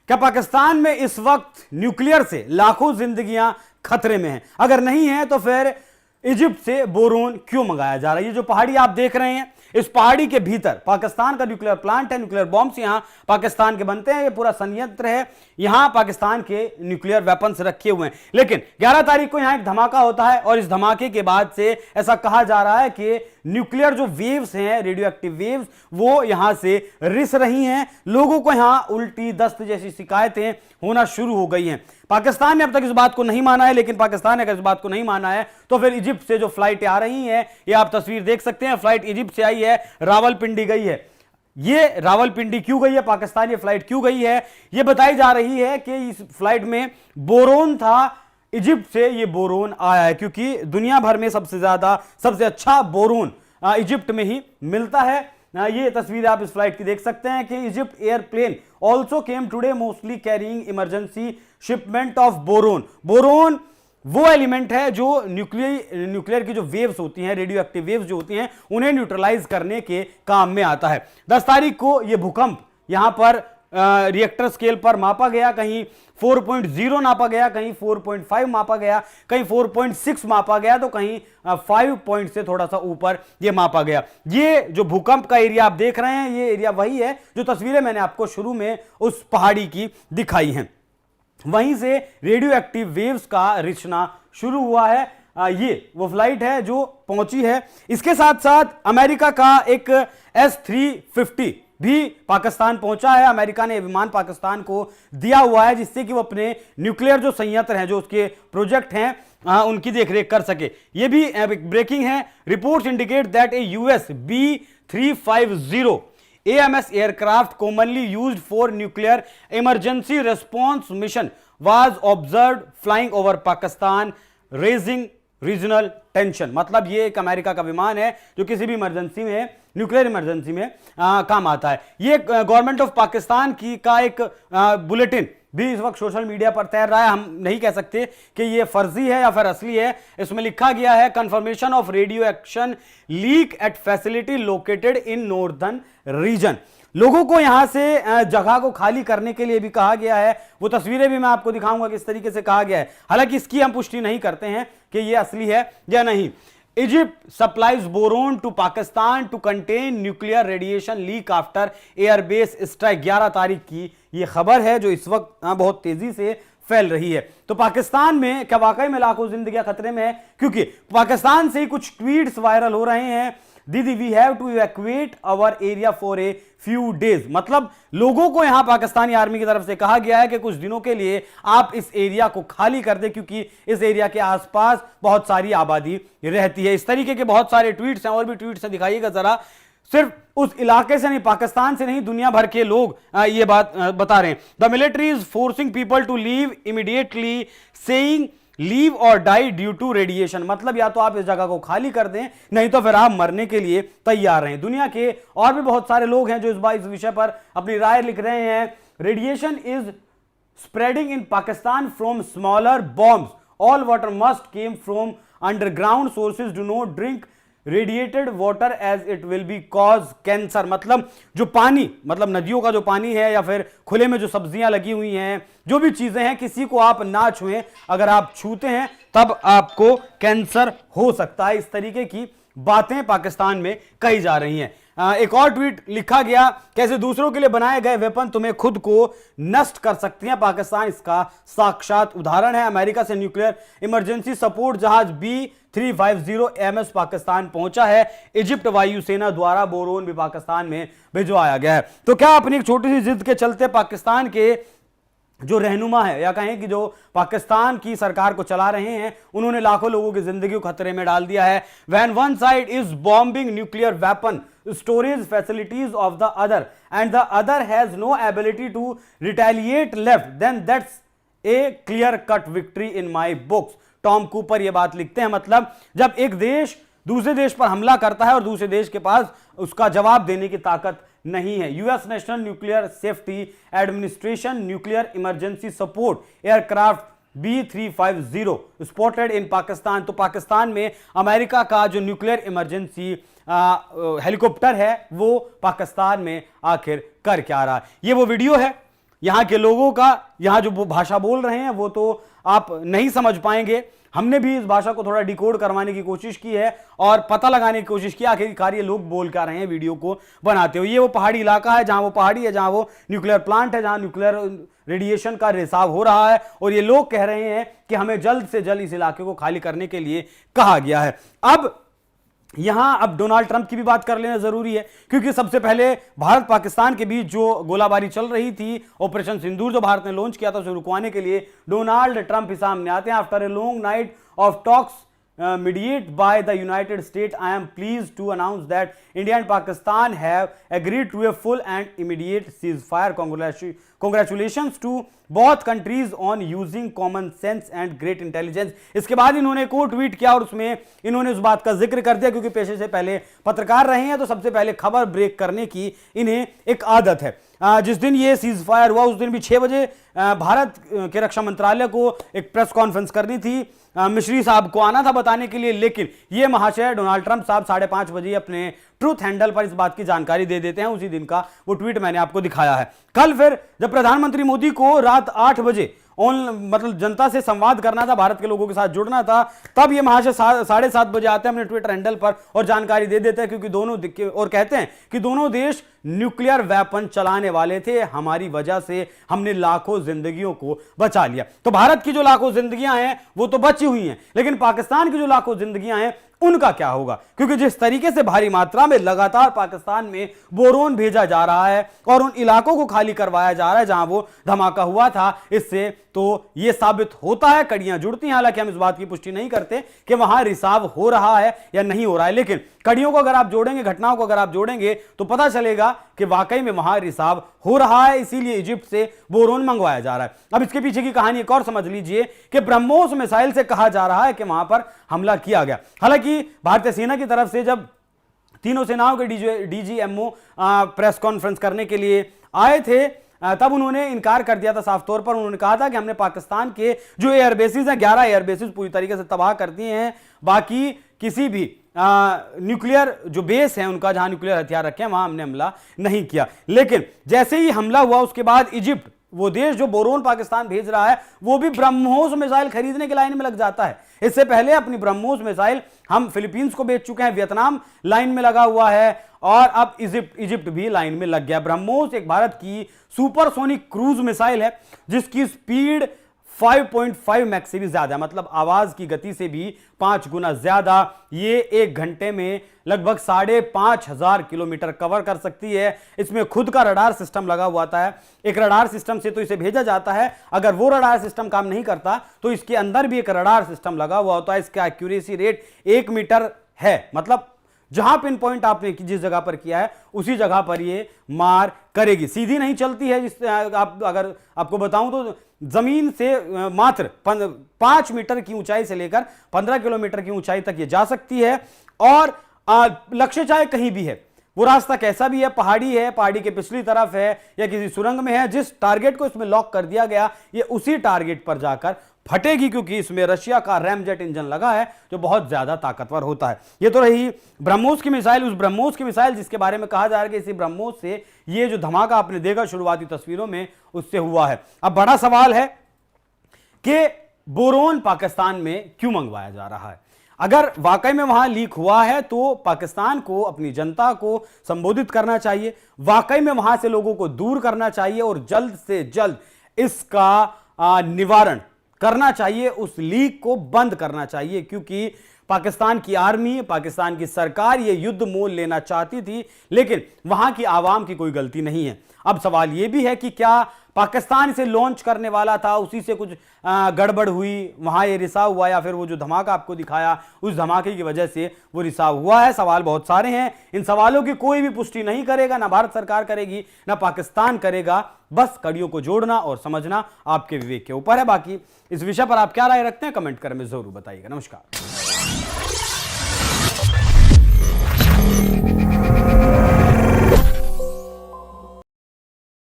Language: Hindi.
क्या पाकिस्तान में इस वक्त न्यूक्लियर से लाखों जिंदगियां खतरे में हैं? अगर नहीं है तो फिर इजिप्ट से बोरोन क्यों मंगाया जा रहा है? ये जो पहाड़ी आप देख रहे हैं, इस पहाड़ी के भीतर पाकिस्तान का न्यूक्लियर प्लांट है। न्यूक्लियर बॉम्ब्स यहां पाकिस्तान के बनते हैं। ये पूरा संयंत्र है, यहां पाकिस्तान के न्यूक्लियर वेपन्स रखे हुए हैं। लेकिन 11 तारीख को यहां एक धमाका होता है और इस धमाके के बाद से ऐसा कहा जा रहा है कि न्यूक्लियर जो वेव्स हैं, रेडियो एक्टिव वेव्स, वो यहां से रिस रही हैं। लोगों को यहां उल्टी, दस्त जैसी शिकायतें होना शुरू हो गई हैं। पाकिस्तान ने अब तक इस बात को नहीं माना है, लेकिन पाकिस्तान ने अगर इस बात को नहीं माना है तो फिर इजिप्ट से जो फ्लाइट आ रही है, ये आप तस्वीर देख सकते हैं, फ्लाइट इजिप्ट से आई है, रावलपिंडी गई है। ये रावलपिंडी क्यों गई है, पाकिस्तान ये फ्लाइट क्यों गई है? ये बताई जा रही है कि इस फ्लाइट में बोरोन था, इजिप्ट से ये बोरोन आया है, क्योंकि दुनिया भर में सबसे अच्छा बोरोन इजिप्ट में ही मिलता है। ये तस्वीर आप इस फ्लाइट की देख सकते हैं कि Egypt airplane also came today mostly carrying emergency shipment of boron. Boron वो एलिमेंट है जो न्यूक्लियर की जो वेव्स होती हैं, रेडियो एक्टिव वेव्स जो होती हैं, उन्हें न्यूट्रलाइज करने के काम में आता है। 10 तारीख को यह भूकंप यहां पर रिएक्टर स्केल पर मापा गया। कहीं 4.0 नापा गया, कहीं 4.5 मापा गया, कहीं 4.6 मापा गया, तो कहीं 5 पॉइंट से थोड़ा सा ऊपर यह मापा गया। ये जो भूकंप का एरिया आप देख रहे हैं, ये एरिया वही है जो तस्वीरें मैंने आपको शुरू में उस पहाड़ी की दिखाई हैं। वहीं से रेडियो एक्टिव वेव्स का रिचना शुरू हुआ है। ये वो फ्लाइट है जो पहुंची है। इसके साथ साथ अमेरिका का एक S-350 भी पाकिस्तान पहुंचा है। अमेरिका ने विमान पाकिस्तान को दिया हुआ है, जिससे कि वो अपने न्यूक्लियर जो संयंत्र हैं, जो उसके प्रोजेक्ट हैं, उनकी देखरेख कर सके। ये भी ब्रेकिंग है। Reports indicate that A US B-350 AMS aircraft commonly used for nuclear emergency response mission was observed flying over Pakistan, raising regional tension. मतलब ये एक अमेरिका का विमान है जो किसी भी इमरजेंसी में, न्यूक्लियर इमरजेंसी में काम आता है। ये गवर्नमेंट ऑफ पाकिस्तान की का एक बुलेटिन भी इस वक्त सोशल मीडिया पर तैर रहा है। हम नहीं कह सकते कि ये फर्जी है या फिर असली है। इसमें लिखा गया है, confirmation of radio action leak at facility located in northern region. लोगों को यहां से जगह को खाली करने के लिए भी कहा गया है। वो तस्वीरें भी मैं आपको दिखाऊंगा किस तरीके से कहा गया है। हालांकि इसकी हम पुष्टि नहीं करते हैं कि यह असली है या नहीं। Egypt supplies boron to Pakistan to contain nuclear radiation leak after airbase strike. 11 तारीख की यह खबर है जो इस वक्त बहुत तेजी से फैल रही है। तो पाकिस्तान में क्या वाकई में लाखों जिंदगियां खतरे में है? क्योंकि पाकिस्तान से ही कुछ ट्वीट्स वायरल हो रहे हैं। दीदी we have to evacuate our area for a few days. मतलब लोगों को यहां पाकिस्तानी आर्मी की तरफ से कहा गया है कि कुछ दिनों के लिए आप इस एरिया को खाली कर दें, क्योंकि इस एरिया के आसपास बहुत सारी आबादी रहती है। इस तरीके के बहुत सारे ट्वीट्स हैं, और भी ट्वीट्स हैं, दिखाइएगा जरा। सिर्फ उस इलाके से नहीं, पाकिस्तान से नहीं, दुनिया भर के लोग ये बात बता रहे हैं। The military is forcing people to leave immediately, saying leave or die due to radiation. मतलब या तो आप इस जगह को खाली कर दें, नहीं तो फिर आप मरने के लिए तैयार हैं। दुनिया के और भी बहुत सारे लोग हैं जो इस विषय पर अपनी राय लिख रहे हैं। Radiation is spreading in Pakistan from smaller bombs, all water must came from underground sources, do not drink radiated water as it will be cause cancer. मतलब जो पानी, मतलब नदियों का जो पानी है या फिर खुले में जो सब्जियां लगी हुई हैं, जो भी चीजें हैं, किसी को आप ना छुएं। अगर आप छूते हैं तब आपको कैंसर हो सकता है। इस तरीके की बातें पाकिस्तान में कही जा रही हैं। एक और ट्वीट लिखा गया, कैसे दूसरों के लिए बनाए गए वेपन तुम्हें खुद को नष्ट कर सकती हैं। पाकिस्तान इसका साक्षात उदाहरण है। अमेरिका से न्यूक्लियर इमरजेंसी सपोर्ट जहाज B-350 MS पाकिस्तान पहुंचा है। इजिप्ट वायुसेना द्वारा बोरोन भी पाकिस्तान में भिजवाया गया है। तो क्या अपनी एक छोटी सी जिद के चलते पाकिस्तान के जो रहनुमा है, या कहें कि जो पाकिस्तान की सरकार को चला रहे हैं, उन्होंने लाखों लोगों की जिंदगी को खतरे में डाल दिया है। When one side is bombing nuclear weapon storage facilities of the other and the other has no ability to retaliate left, then that's a clear cut victory in my books। Tom Cooper ये बात लिखते हैं। मतलब जब एक देश दूसरे देश पर हमला करता है और दूसरे देश के पास उसका जवाब देने की ताकत नहीं है। US national nuclear safety administration nuclear emergency support aircraft B-350 spotted in Pakistan. तो पाकिस्तान में अमेरिका का जो न्यूक्लियर इमरजेंसी हेलीकॉप्टर है वो पाकिस्तान में आखिर कर क्या रहा है। ये वो वीडियो है यहाँ के लोगों का, यहाँ जो भाषा बोल रहे हैं वो तो आप नहीं समझ पाएंगे। हमने भी इस भाषा को थोड़ा डिकोड करवाने की कोशिश की है और पता लगाने की कोशिश की आखिरकार ये लोग बोल क्या रहे हैं वीडियो को बनाते हुए। ये वो पहाड़ी इलाका है जहां वो पहाड़ी है, जहां वो न्यूक्लियर प्लांट है, जहां न्यूक्लियर रेडिएशन का रिसाव हो रहा है और ये लोग कह रहे हैं कि हमें जल्द से जल्द इस इलाके को खाली करने के लिए कहा गया है। अब डोनाल्ड ट्रंप की भी बात कर लेना जरूरी है, क्योंकि सबसे पहले भारत पाकिस्तान के बीच जो गोलाबारी चल रही थी, ऑपरेशन सिंदूर जो भारत ने लॉन्च किया था, उसे रुकवाने के लिए डोनाल्ड ट्रंप ही सामने आते हैं। After a long night of talks mediated by the United States, I am pleased to announce that India and Pakistan have agreed to a full and immediate ceasefire. Congratulations to both countries on using common sense and great intelligence. इसके बाद इन्होंने एक और ट्वीट किया और उसमें इन्होंने उस बात का जिक्र कर दिया, क्योंकि पेशे से पहले पत्रकार रहे हैं तो सबसे पहले खबर ब्रेक करने की इन्हें एक आदत है। जिस दिन ये सीज फायर हुआ उस दिन भी 6 बजे भारत के रक्षा मंत्रालय को एक प्रेस कॉन्फ्रेंस करनी थी, मिश्री साहब को आना था बताने के लिए, लेकिन ये महाशय डोनाल्ड ट्रंप साहब 5:30 बजे अपने ट्रूथ हैंडल पर इस बात की जानकारी दे देते हैं। उसी दिन का वो ट्वीट मैंने आपको दिखाया है। कल फिर जब प्रधानमंत्री मोदी को रात 8 बजे मतलब जनता से संवाद करना था, भारत के लोगों के साथ जुड़ना था, तब ये महाशय 7:30 बजे आते हैं अपने ट्विटर हैंडल पर और जानकारी दे देते हैं, क्योंकि दोनों और कहते हैं कि दोनों देश न्यूक्लियर वेपन चलाने वाले थे, हमारी वजह से हमने लाखों जिंदगियों को बचा लिया। तो भारत की जो लाखों जिंदगियां हैं वो तो बची हुई हैं, लेकिन पाकिस्तान की जो लाखों जिंदगियां हैं उनका क्या होगा? क्योंकि जिस तरीके से भारी मात्रा में लगातार पाकिस्तान में बोरोन भेजा जा रहा है और उन इलाकों को खाली करवाया जा रहा है जहां वो धमाका हुआ था, इससे तो यह साबित होता है, कड़ियां जुड़ती हैं। हालांकि हम इस बात की पुष्टि नहीं करते कि वहां रिसाव हो रहा है या नहीं हो रहा है, लेकिन कड़ियों को अगर आप जोड़ेंगे, घटनाओं को अगर आप जोड़ेंगे तो पता चलेगा कि वाकई में वहां रिसाव हो रहा है। इसीलिए इजिप्ट से बोरोन मंगवाया जा रहा है। अब इसके पीछे की कहानी एक और समझ लीजिए कि ब्रह्मोस मिसाइल से कहा जा रहा है कि वहां पर हमला किया गया। हालांकि भारतीय सेना की तरफ से जब तीनों सेनाओं के डीजीएमओ प्रेस कॉन्फ्रेंस करने के लिए आए थे, तब उन्होंने इनकार कर दिया था साफ तौर पर। उन्होंने कहा था कि हमने पाकिस्तान के जो एयरबेसिस हैं, 11 एयरबेसिस पूरी तरीके से तबाह कर दिए हैं, बाकी किसी भी न्यूक्लियर जो बेस है उनका, जहां न्यूक्लियर हथियार रखे हैं, वहां हमने हमला नहीं किया। लेकिन जैसे ही हमला हुआ उसके बाद इजिप्ट, वो देश जो बोरोन पाकिस्तान भेज रहा है, वो भी ब्रह्मोस मिसाइल खरीदने की लाइन में लग जाता है। इससे पहले अपनी ब्रह्मोस मिसाइल हम फिलीपींस को बेच चुके हैं, वियतनाम लाइन में लगा हुआ है और अब इजिप्ट भी लाइन में लग गया। ब्रह्मोस एक भारत की सुपरसोनिक क्रूज मिसाइल है जिसकी स्पीड 5.5 मैक से भी ज्यादा है, मतलब आवाज की गति से भी 5 गुना ज्यादा। ये 1 घंटे में लगभग 5,500 किलोमीटर कवर कर सकती है। इसमें खुद का रडार सिस्टम लगा हुआ आता है। एक रडार सिस्टम से तो इसे भेजा जाता है, अगर वो रडार सिस्टम काम नहीं करता तो इसके अंदर भी एक रडार सिस्टम लगा हुआ होता है। इसका एक्यूरेसी रेट 1 मीटर है, मतलब जहां पिन पॉइंट आपने जिस जगह पर किया है उसी जगह पर ये मार करेगी। सीधी नहीं चलती है, अगर आपको बताऊं तो जमीन से मात्र 5 मीटर की ऊंचाई से लेकर 15 किलोमीटर की ऊंचाई तक ये जा सकती है। और लक्ष्य चाहे कहीं भी है, वो रास्ता कैसा भी है, पहाड़ी है, पहाड़ी के पिछली तरफ है या किसी सुरंग में है, जिस टारगेट को इसमें लॉक कर दिया गया ये उसी टारगेट पर जाकर फटेगी, क्योंकि इसमें रशिया का रैमजेट इंजन लगा है जो बहुत ज्यादा ताकतवर होता है। ये तो रही ब्रह्मोस की मिसाइल। उस ब्रह्मोस की मिसाइल जिसके बारे में कहा जा रहा है कि इसी ब्रह्मोस से ये जो धमाका आपने देखा शुरुआती तस्वीरों में उससे हुआ है। अब बड़ा सवाल है कि बोरोन पाकिस्तान में क्यों मंगवाया जा रहा है? अगर वाकई में वहां लीक हुआ है तो पाकिस्तान को अपनी जनता को संबोधित करना चाहिए, वाकई में वहां से लोगों को दूर करना चाहिए और जल्द से जल्द इसका निवारण करना चाहिए, उस लीक को बंद करना चाहिए, क्योंकि पाकिस्तान की आर्मी, पाकिस्तान की सरकार ये युद्ध मोल लेना चाहती थी, लेकिन वहां की आवाम की कोई गलती नहीं है। अब सवाल यह भी है कि क्या पाकिस्तान इसे लॉन्च करने वाला था, उसी से कुछ गड़बड़ हुई, वहां ये रिसाव हुआ, या फिर वो जो धमाका आपको दिखाया उस धमाके की वजह से वो रिसाव हुआ है? सवाल बहुत सारे हैं। इन सवालों की कोई भी पुष्टि नहीं करेगा, ना भारत सरकार करेगी ना पाकिस्तान करेगा। बस कड़ियों को जोड़ना और समझना आपके विवेक के ऊपर है। बाकी इस विषय पर आप क्या राय रखते हैं कमेंट कर में जरूर बताइएगा। नमस्कार।